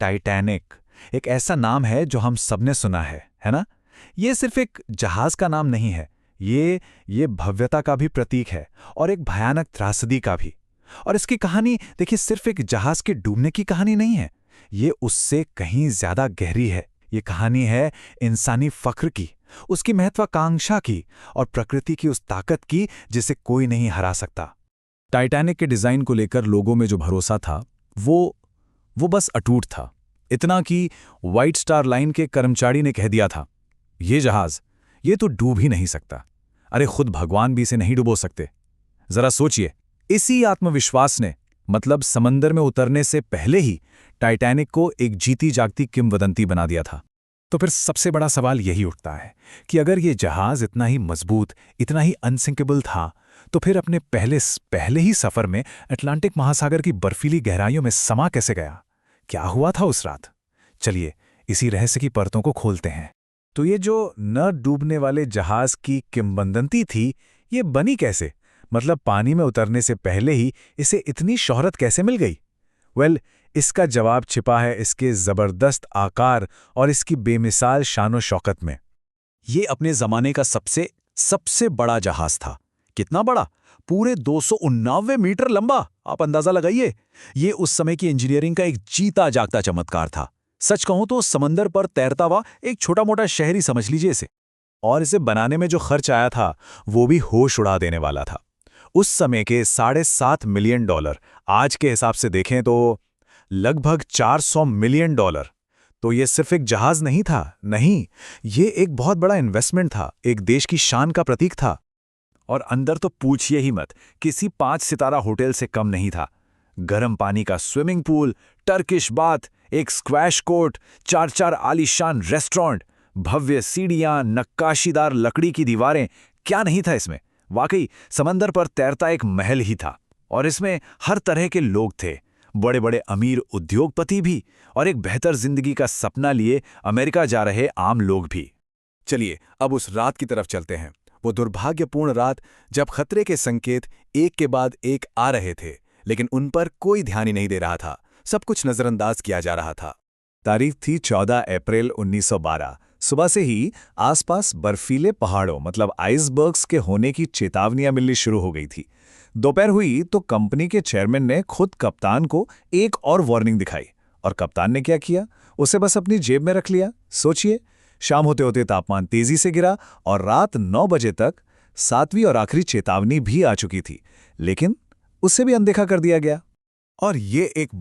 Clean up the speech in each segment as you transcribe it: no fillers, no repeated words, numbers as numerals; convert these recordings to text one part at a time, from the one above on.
Titanic एक ऐसा नाम है जो हम सबने सुना है ना? ये सिर्फ एक जहाज का नाम नहीं है, ये भव्यता का भी प्रतीक है और एक भयानक त्रासदी का भी। और इसकी कहानी देखिए, सिर्फ एक जहाज के डूबने की कहानी नहीं है, ये उससे कहीं ज्यादा गहरी है। ये कहानी है इंसानी फख्र की, उसकी महत्वाकांक्षा की और प्रकृति की उस ताकत की जिसे कोई नहीं हरा सकता। टाइटैनिक के डिजाइन को लेकर लोगों में जो भरोसा था वो बस अटूट था। इतना कि व्हाइट स्टार लाइन के कर्मचारी ने कह दिया था, ये जहाज ये तो डूब ही नहीं सकता। अरे खुद भगवान भी इसे नहीं डुबो सकते। जरा सोचिए, इसी आत्मविश्वास ने मतलब समंदर में उतरने से पहले ही टाइटैनिक को एक जीती जागती किंवदंती बना दिया था। तो फिर सबसे बड़ा सवाल यही उठता है कि अगर ये जहाज इतना ही मजबूत, इतना ही अनसिंकेबल था, तो फिर अपने पहले ही सफर में अटलांटिक महासागर की बर्फीली गहराइयों में समा कैसे गया? क्या हुआ था उस रात? चलिए इसी रहस्य की परतों को खोलते हैं। तो ये जो न डूबने वाले जहाज की किंवदंती थी, ये बनी कैसे? मतलब पानी में उतरने से पहले ही इसे इतनी शोहरत कैसे मिल गई? इसका जवाब छिपा है इसके जबरदस्त आकार और इसकी बेमिसाल शानो शौकत में। ये अपने जमाने का सबसे बड़ा जहाज था। कितना बड़ा? पूरे 289 मीटर लंबा। आप अंदाजा लगाइए। ये उस समय की इंजीनियरिंग का एक जीता जागता चमत्कार था। सच कहूं तो समंदर पर तैरता हुआ एक छोटा मोटा शहरी समझ लीजिए इसे। और इसे बनाने में जो खर्च आया था वो भी होश उड़ा देने वाला था। उस समय के $7.5 मिलियन, आज के हिसाब से देखें तो लगभग $400 मिलियन। तो ये सिर्फ एक जहाज नहीं था, नहीं, ये एक बहुत बड़ा इन्वेस्टमेंट था, एक देश की शान का प्रतीक था। और अंदर तो पूछिए ही मत, किसी 5 सितारा होटल से कम नहीं था। गर्म पानी का स्विमिंग पूल, टर्किश बाथ, एक स्क्वैश कोर्ट, 4 आलीशान रेस्टोरेंट, भव्य सीढ़ियां, नक्काशीदार लकड़ी की दीवारें, क्या नहीं था इसमें? वाकई समंदर पर तैरता एक महल ही था। और इसमें हर तरह के लोग थे, बड़े बड़े अमीर उद्योगपति भी और एक बेहतर जिंदगी का सपना लिए अमेरिका जा रहे आम लोग भी। चलिए अब उस रात की तरफ चलते हैं, वो दुर्भाग्यपूर्ण रात जब खतरे के संकेत एक के बाद एक आ रहे थे, लेकिन उन पर कोई ध्यान ही नहीं दे रहा था, सब कुछ नजरअंदाज किया जा रहा था। तारीख थी 14 अप्रैल 1912। सुबह से ही आसपास बर्फीले पहाड़ों मतलब आइसबर्ग्स के होने की चेतावनियां मिलनी शुरू हो गई थी। दोपहर हुई तो कंपनी के चेयरमैन ने खुद कप्तान को एक और वार्निंग दिखाई, और कप्तान ने क्या किया? उसे बस अपनी जेब में रख लिया। सोचिए, शाम होते होते तापमान तेजी से गिरा और रात 9 बजे तक 7वीं और आखिरी चेतावनी भी आ चुकी थी, लेकिन उसे भी अनदेखा कर दिया गया। और ये एक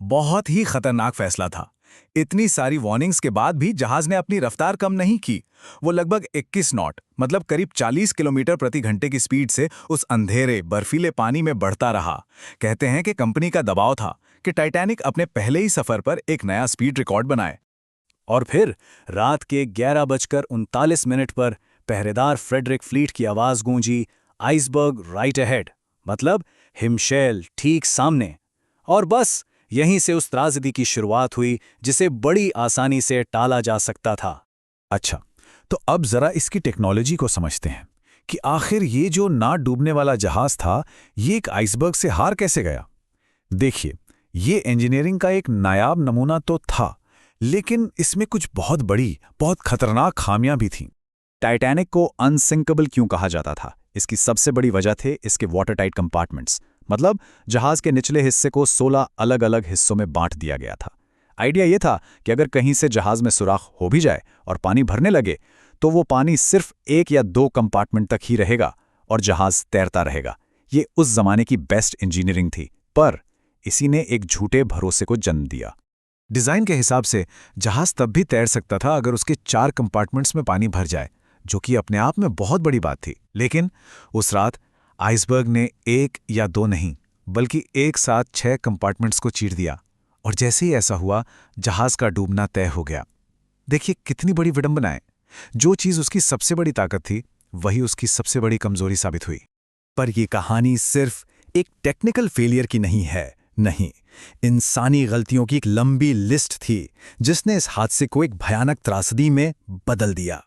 बहुत ही खतरनाक फैसला था। इतनी सारी वार्निंग्स के बाद भी जहाज ने अपनी रफ्तार कम नहीं की। वो लगभग 21 नॉट मतलब करीब 40 किलोमीटर प्रति घंटे की स्पीड से उस अंधेरे बर्फीले पानी में बढ़ता रहा। कहते हैं कि कंपनी का दबाव था कि टाइटैनिक अपने पहले ही सफर पर एक नया स्पीड रिकॉर्ड बनाए। और फिर रात के 11:39 पर पहरेदार फ्रेडरिक फ्लीट की आवाज गूंजी, आइसबर्ग राइट अहेड, मतलब हिमशैल ठीक सामने। और बस यहीं से उस त्रासदी की शुरुआत हुई जिसे बड़ी आसानी से टाला जा सकता था। अच्छा, तो अब जरा इसकी टेक्नोलॉजी को समझते हैं कि आखिर ये जो ना डूबने वाला जहाज था, ये एक आइसबर्ग से हार कैसे गया। देखिए, ये इंजीनियरिंग का एक नायाब नमूना तो था, लेकिन इसमें कुछ बहुत खतरनाक खामियां भी थीं। टाइटैनिक को अनसिंकेबल क्यों कहा जाता था? इसकी सबसे बड़ी वजह थे इसके वाटर टाइट कंपार्टमेंट्स, मतलब जहाज के निचले हिस्से को 16 अलग अलग हिस्सों में बांट दिया गया था। आइडिया यह था कि अगर कहीं से जहाज में सुराख हो भी जाए और पानी भरने लगे, तो वो पानी सिर्फ 1 या 2 कंपार्टमेंट तक ही रहेगा और जहाज तैरता रहेगा। ये उस जमाने की बेस्ट इंजीनियरिंग थी, पर इसी ने एक झूठे भरोसे को जन्म दिया। डिजाइन के हिसाब से जहाज तब भी तैर सकता था अगर उसके 4 कंपार्टमेंट्स में पानी भर जाए, जो कि अपने आप में बहुत बड़ी बात थी। लेकिन उस रात आइसबर्ग ने 1 या 2 नहीं, बल्कि एक साथ 6 कंपार्टमेंट्स को चीर दिया, और जैसे ही ऐसा हुआ, जहाज का डूबना तय हो गया। देखिए कितनी बड़ी विडंबना है। जो चीज उसकी सबसे बड़ी ताकत थी, वही उसकी सबसे बड़ी कमजोरी साबित हुई। पर यह कहानी सिर्फ एक टेक्निकल फेलियर की नहीं, इंसानी गलतियों की एक लंबी लिस्ट थी जिसने इस हादसे को एक भयानक त्रासदी में बदल दिया।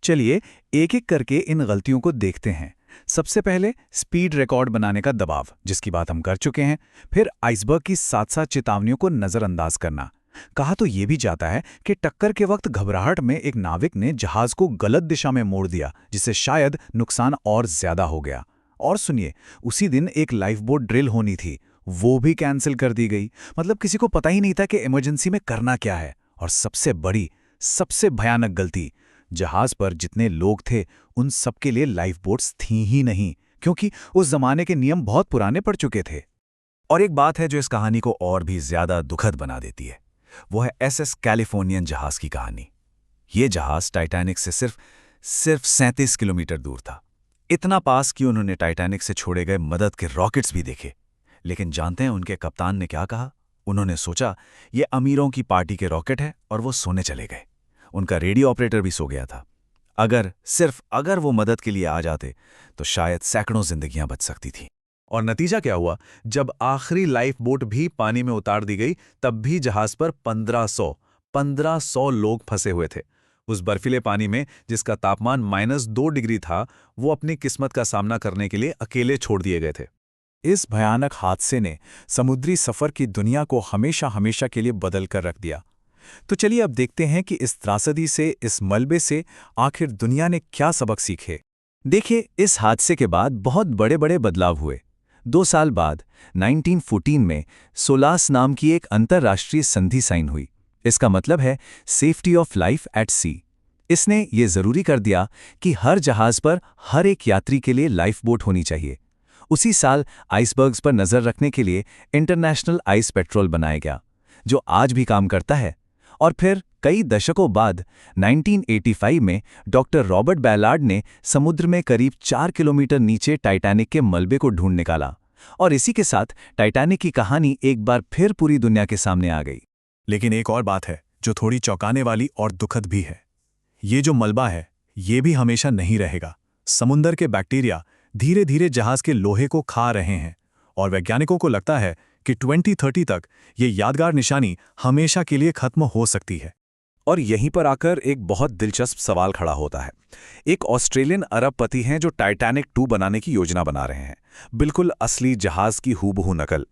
चलिए एक एक करके इन गलतियों को देखते हैं। सबसे पहले स्पीड रिकॉर्ड बनाने का दबाव, जिसकी बात हम कर चुके हैं। फिर आइसबर्ग की साथ-साथ चेतावनियों को नजरअंदाज करना। कहा तो ये भी जाता है कि टक्कर के वक्त घबराहट में एक नाविक ने जहाज को गलत दिशा में मोड़ दिया, जिससे शायद नुकसान और ज्यादा हो गया। और सुनिए, उसी दिन एक लाइफ बोट ड्रिल होनी थी, वो भी कैंसिल कर दी गई। मतलब किसी को पता ही नहीं था कि इमरजेंसी में करना क्या है। और सबसे बड़ी, सबसे भयानक गलती, जहाज पर जितने लोग थे उन सबके लिए लाइफ बोट्स थी ही नहीं, क्योंकि उस जमाने के नियम बहुत पुराने पड़ चुके थे। और एक बात है जो इस कहानी को और भी ज्यादा दुखद बना देती है, वो है एसएस कैलिफोर्नियन जहाज की कहानी। ये जहाज टाइटैनिक से सिर्फ 37 किलोमीटर दूर था। इतना पास कि उन्होंने टाइटैनिक से छोड़े गए मदद के रॉकेट्स भी देखे। लेकिन जानते हैं उनके कप्तान ने क्या कहा? उन्होंने सोचा ये अमीरों की पार्टी के रॉकेट है, और वो सोने चले गए। उनका रेडियो ऑपरेटर भी सो गया था। अगर वो मदद के लिए आ जाते तो शायद सैकड़ों जिंदगियां बच सकती थीं। और नतीजा क्या हुआ? जब आखिरी लाइफ बोट भी पानी में उतार दी गई, तब भी जहाज पर 1500 लोग फंसे हुए थे। उस बर्फीले पानी में, जिसका तापमान -2 डिग्री था, वो अपनी किस्मत का सामना करने के लिए अकेले छोड़ दिए गए थे। इस भयानक हादसे ने समुद्री सफर की दुनिया को हमेशा हमेशा के लिए बदल कर रख दिया। तो चलिए अब देखते हैं कि इस त्रासदी से, इस मलबे से आखिर दुनिया ने क्या सबक सीखे। देखिए, इस हादसे के बाद बहुत बड़े बड़े बदलाव हुए। 2 साल बाद 1914 में सोलास नाम की एक अंतर्राष्ट्रीय संधि साइन हुई। इसका मतलब है सेफ्टी ऑफ लाइफ एट सी। इसने ये जरूरी कर दिया कि हर जहाज पर हर एक यात्री के लिए लाइफ बोट होनी चाहिए। उसी साल आइसबर्ग्स पर नजर रखने के लिए इंटरनेशनल आइस पेट्रोल बनाया गया, जो आज भी काम करता है। और फिर कई दशकों बाद 1985 में डॉक्टर रॉबर्ट बैलार्ड ने समुद्र में करीब 4 किलोमीटर नीचे टाइटैनिक के मलबे को ढूंढ निकाला। और इसी के साथ टाइटैनिक की कहानी एक बार फिर पूरी दुनिया के सामने आ गई। लेकिन एक और बात है जो थोड़ी चौंकाने वाली और दुखद भी है। ये जो मलबा है, ये भी हमेशा नहीं रहेगा। समुद्र के बैक्टीरिया धीरे धीरे जहाज के लोहे को खा रहे हैं, और वैज्ञानिकों को लगता है कि 2030 तक ये यादगार निशानी हमेशा के लिए खत्म हो सकती है। और यहीं पर आकर एक बहुत दिलचस्प सवाल खड़ा होता है। एक ऑस्ट्रेलियन अरबपति हैं जो टाइटैनिक 2 बनाने की योजना बना रहे हैं, बिल्कुल असली जहाज की हूबहू नकल।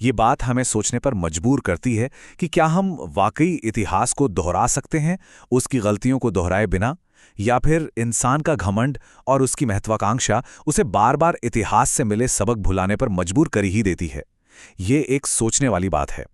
ये बात हमें सोचने पर मजबूर करती है कि क्या हम वाकई इतिहास को दोहरा सकते हैं, उसकी गलतियों को दोहराए बिना, या फिर इंसान का घमंड और उसकी महत्वाकांक्षा उसे बार बार इतिहास से मिले सबक भुलाने पर मजबूर कर ही देती है। ये एक सोचने वाली बात है।